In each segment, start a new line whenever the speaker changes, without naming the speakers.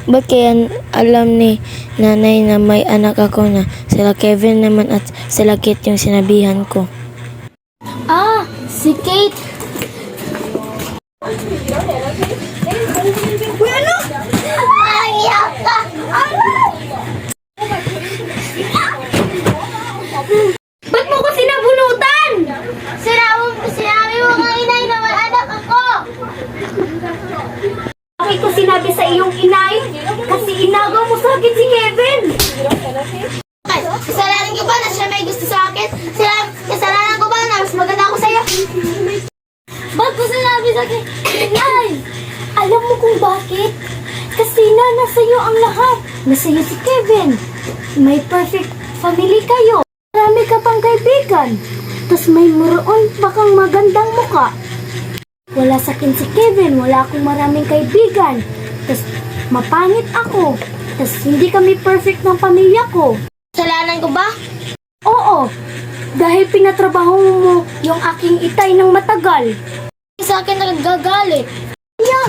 Ba't kaya alam ni nanay na may anak ako na sila Kevin naman at sila Kate yung sinabihan ko?
Ah, si Kate. Uy, ano? Ay, yaka! Ba't mo ko sinabunutan? Sinabi mo kang inay na may anak ako. Bakit ko sinabi sa iyong inay? Kasi inagaw mo sa akin si Kevin. Kasalanan ko ba na siya may gusto sa akin? Kasalanan ko ba na mas maganda ako sa'yo? Ba't ko sinabi sa akin? Inay! Alam mo kung bakit? Kasi nasa iyo ang lahat. Nasa iyo si Kevin. May perfect family kayo. Marami ka pang kaibigan. Tapos may muroon pa kang magandang muka. Wala sa akin si Kevin. Wala akong maraming kaibigan. Tapos mapangit ako. Tapos hindi kami perfect ng pamilya ko. Kasalanan ko ba? Oo. Dahil pinatrabaho mo yung aking itay ng matagal. Sa akin nagagalit. Yeah.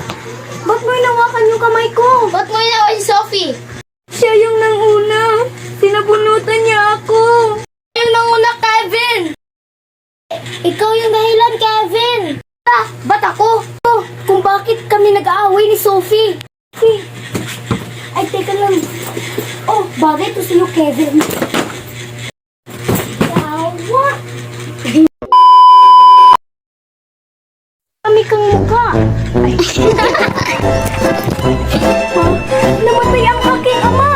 Ba't mo inawakan yung kamay ko? Ba't mo inawakan si Sophie? Siya yung nanguna. Sinabunutan niya ako. Yung nanguna, Kevin. Ikaw yung dahilan, Kevin. Ba't ako? Kung bakit kami nag-aaway ni Sophie. Ay, teka lang. Oh, bagay to sa'yo, Kevin. Yawa. Kami kang mukha. Ay. Namatay ang aking ama.